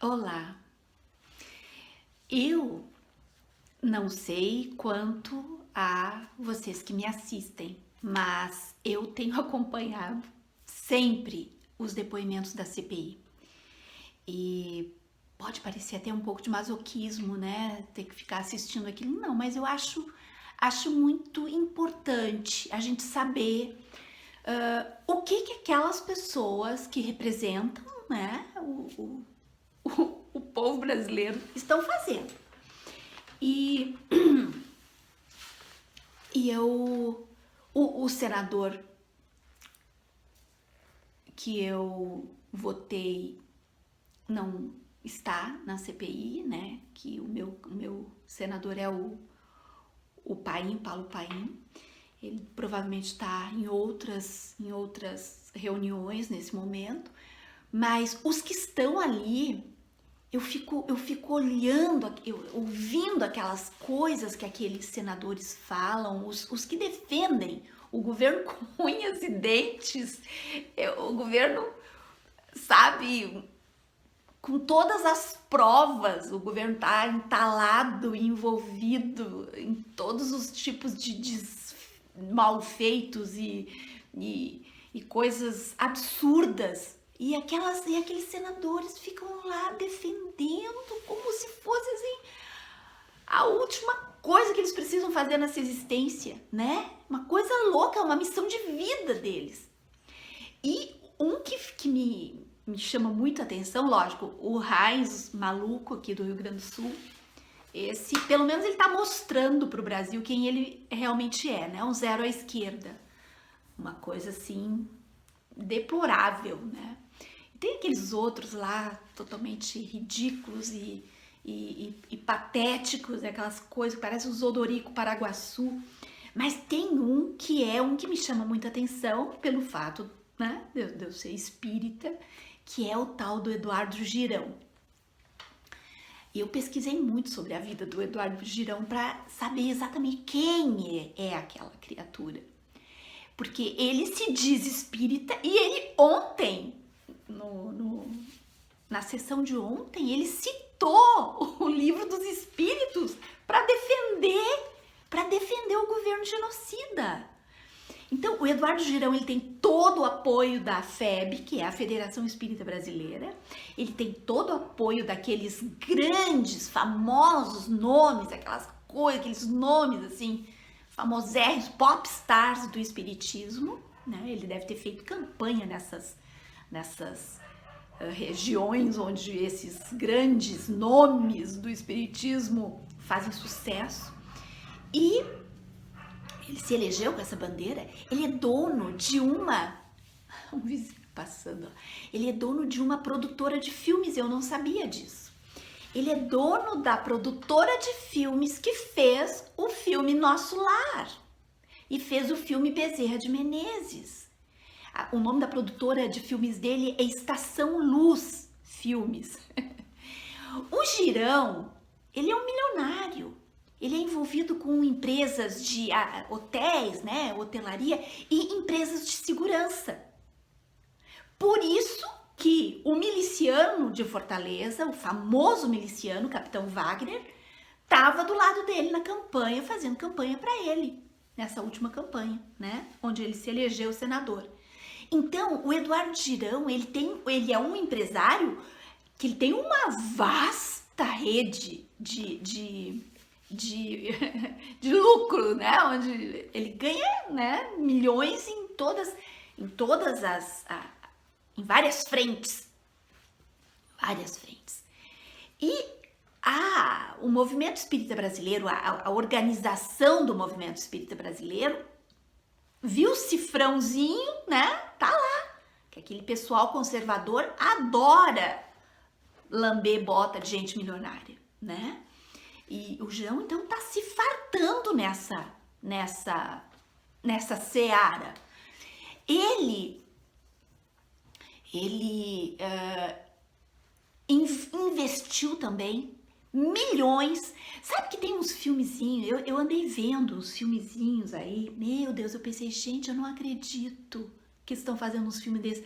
Olá, eu não sei quanto a vocês que me assistem, mas eu tenho acompanhado sempre os depoimentos da CPI. E pode parecer até um pouco de masoquismo, né? Ter que ficar assistindo aquilo. Não, mas eu acho muito importante a gente saber o que aquelas pessoas que representam, né, o povo brasileiro estão fazendo. E, o senador que eu votei não está na CPI, né? Que o meu senador é o Paim, Paulo Paim. Ele provavelmente está em outras reuniões nesse momento, mas os que estão ali, eu fico olhando, ouvindo aquelas coisas que aqueles senadores falam, os que defendem o governo com unhas e dentes, o governo, sabe, com todas as provas, o governo está entalado, envolvido em todos os tipos de malfeitos e coisas absurdas. E aqueles senadores ficam lá defendendo como se fosse assim a última coisa que eles precisam fazer nessa existência, né? Uma coisa louca, uma missão de vida deles. E um que me chama muito a atenção, lógico, o Reis, maluco aqui do Rio Grande do Sul, esse, pelo menos ele tá mostrando pro Brasil quem ele realmente é, né? Um zero à esquerda. Uma coisa assim, deplorável, né? Tem aqueles outros lá totalmente ridículos e patéticos, aquelas coisas que parecem os Odorico Paraguaçu. Mas tem um que me chama muita atenção pelo fato, né, de eu ser espírita, que é o tal do Eduardo Girão. Eu pesquisei muito sobre a vida do Eduardo Girão para saber exatamente quem é aquela criatura. Porque ele se diz espírita e ele ontem, na sessão de ontem, ele citou o livro dos espíritos para defender o governo genocida. Então, o Eduardo Girão, ele tem todo o apoio da FEB, que é a Federação Espírita Brasileira. Ele tem todo o apoio daqueles grandes, famosos nomes, aquelas coisas, aqueles nomes assim, famosérrimos, pop stars do espiritismo, né? Ele deve ter feito campanha nessas regiões onde esses grandes nomes do espiritismo fazem sucesso. E ele se elegeu com essa bandeira. Ele é dono de um vizinho passando, ele é dono de uma produtora de filmes, eu não sabia disso. Ele é dono da produtora de filmes que fez o filme Nosso Lar e fez o filme Bezerra de Menezes. O nome da produtora de filmes dele é Estação Luz Filmes. O Girão, ele é um milionário. Ele é envolvido com empresas de hotéis, né, hotelaria e empresas de segurança. Por isso que o miliciano de Fortaleza, o famoso miliciano, Capitão Wagner, estava do lado dele na campanha, fazendo campanha para ele, nessa última campanha, né, onde ele se elegeu senador. Então, o Eduardo Girão, ele é um empresário que ele tem uma vasta rede de lucro, né? Onde ele ganha, né, milhões em várias frentes. E o movimento espírita brasileiro, a organização do movimento espírita brasileiro, viu o cifrãozinho, né? Tá lá. Que aquele pessoal conservador adora lamber bota de gente milionária, né? E o Girão, então, tá se fartando nessa seara. Ele investiu também milhões. Sabe que tem uns filmezinhos, eu andei vendo uns filmezinhos aí, meu Deus, eu pensei, gente, eu não acredito que estão fazendo uns filmes desses.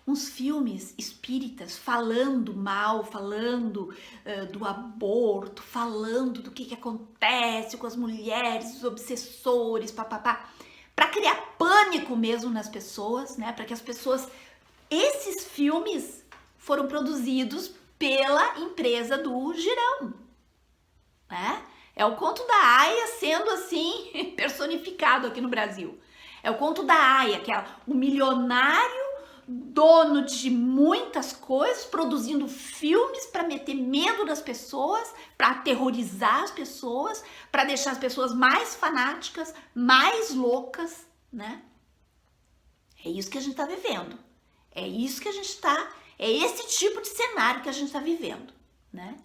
uns filmes espíritas falando mal, falando do aborto, falando do que acontece com as mulheres, os obsessores, papapá, para criar pânico mesmo nas pessoas, né? Para que as pessoas... Esses filmes foram produzidos pela empresa do Girão, né? É o conto da Aia sendo assim personificado aqui no Brasil. É o conto da Aia, que é o milionário dono de muitas coisas, produzindo filmes para meter medo nas pessoas, para aterrorizar as pessoas, para deixar as pessoas mais fanáticas, mais loucas, né? É isso que a gente está vivendo. É isso que a gente está... É esse tipo de cenário que a gente está vivendo, né?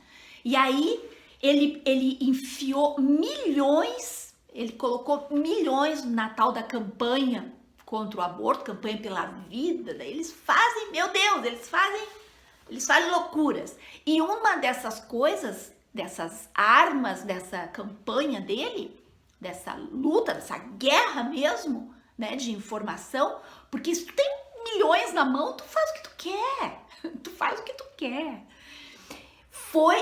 E aí ele enfiou milhões, ele colocou milhões na tal da campanha contra o aborto, campanha pela vida. Daí eles fazem, meu Deus, eles fazem loucuras. E uma dessas coisas, dessas armas, dessa campanha dele, dessa luta, dessa guerra mesmo, né, de informação, porque se tu tem milhões na mão, tu faz o que tu quer. Tu faz o que tu quer. Foi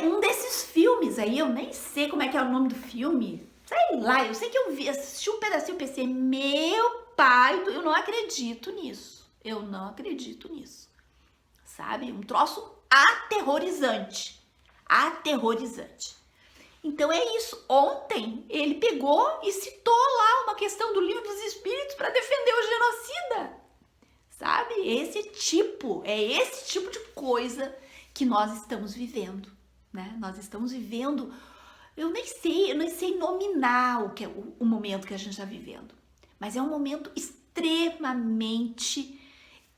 um desses filmes aí, eu nem sei como é que é o nome do filme. Sei lá, eu sei que eu vi, assisti um pedacinho e pensei, meu pai, eu não acredito nisso. Eu não acredito nisso. Sabe? Um troço aterrorizante. Aterrorizante. Então é isso. Ontem ele pegou e citou lá uma questão do Livro dos Espíritos para defender o genocida. Sabe? É esse tipo de coisa que nós estamos vivendo, né? Nós estamos vivendo, eu nem sei nominar o momento que a gente está vivendo, mas é um momento extremamente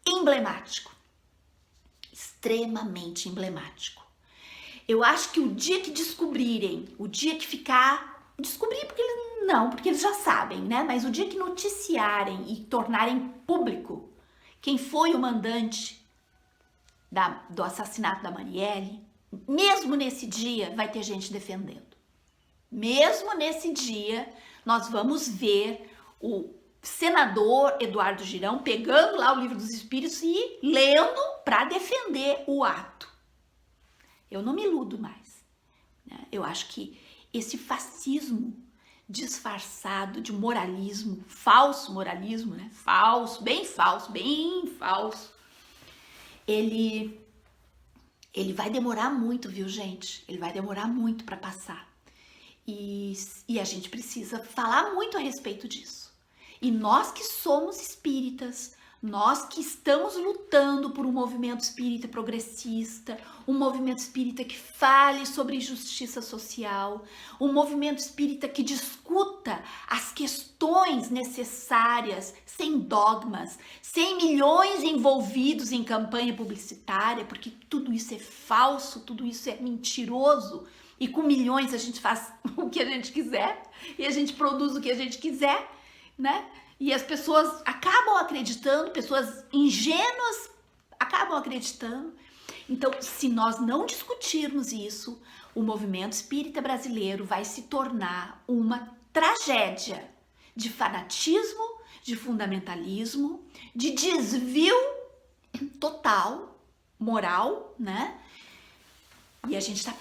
emblemático. Extremamente emblemático. Eu acho que o dia que descobrirem, o dia que ficar... Descobrir porque eles já sabem, né? Mas o dia que noticiarem e tornarem público quem foi o mandante do assassinato da Marielle, mesmo nesse dia vai ter gente defendendo. Mesmo nesse dia, nós vamos ver o senador Eduardo Girão pegando lá o Livro dos Espíritos e lendo para defender o ato. Eu não me iludo mais, né? Eu acho que esse fascismo disfarçado de moralismo, falso moralismo, né? Falso, bem falso, ele vai demorar muito, viu, gente? Ele vai demorar muito para passar. E a gente precisa falar muito a respeito disso. E nós que somos espíritas, nós que estamos lutando por um movimento espírita progressista, um movimento espírita que fale sobre justiça social, um movimento espírita que discuta as questões necessárias, sem dogmas, sem milhões envolvidos em campanha publicitária, porque tudo isso é falso, tudo isso é mentiroso, e com milhões a gente faz o que a gente quiser, e a gente produz o que a gente quiser, né? E as pessoas acabam acreditando, pessoas ingênuas acabam acreditando. Então, se nós não discutirmos isso, o movimento espírita brasileiro vai se tornar uma tragédia de fanatismo, de fundamentalismo, de desvio total, moral, né? E a gente tá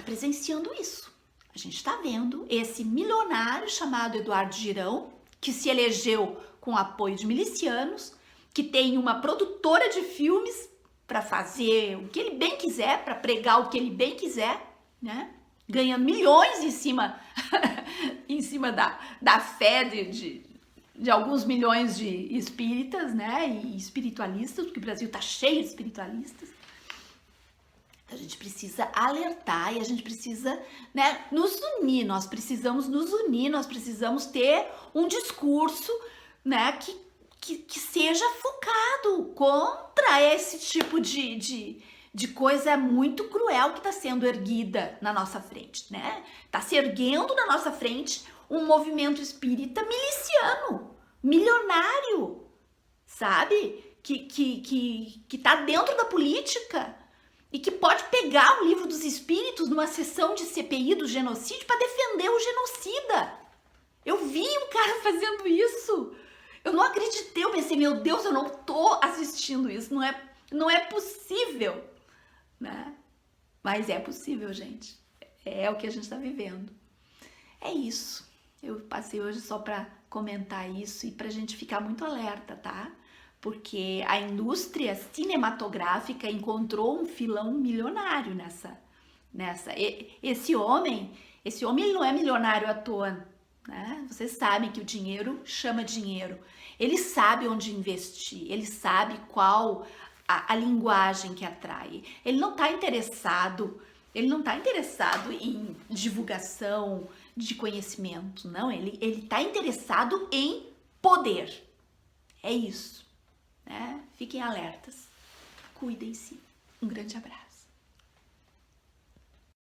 presenciando isso. A gente tá vendo esse milionário chamado Eduardo Girão, que se elegeu com apoio de milicianos, que tem uma produtora de filmes para fazer o que ele bem quiser, para pregar o que ele bem quiser, né? Ganhando milhões em cima, em cima da fé de alguns milhões de espíritas, né? E espiritualistas, porque o Brasil tá cheio de espiritualistas. A gente precisa alertar e a gente precisa, né, nos unir, nós precisamos nos unir, nós precisamos ter um discurso, né, que seja focado contra esse tipo de coisa muito cruel que está sendo erguida na nossa frente, né? Está se erguendo na nossa frente um movimento espírita miliciano, milionário, sabe? Que tá dentro da política, e que pode pegar o Livro dos Espíritos numa sessão de CPI do genocídio para defender o genocida. Eu vi um cara fazendo isso. Eu não acreditei, eu pensei, meu Deus, eu não tô assistindo isso, não é possível, né? Mas é possível, gente. É o que a gente está vivendo. É isso. Eu passei hoje só para comentar isso e para a gente ficar muito alerta, tá? Porque a indústria cinematográfica encontrou um filão milionário nessa. Esse homem ele não é milionário à toa, né? Vocês sabem que o dinheiro chama dinheiro. Ele sabe onde investir, ele sabe qual a linguagem que atrai. Ele não está interessado em divulgação de conhecimento, não. Ele está interessado em poder. É isso, né? Fiquem alertas. Cuidem-se. Um grande abraço.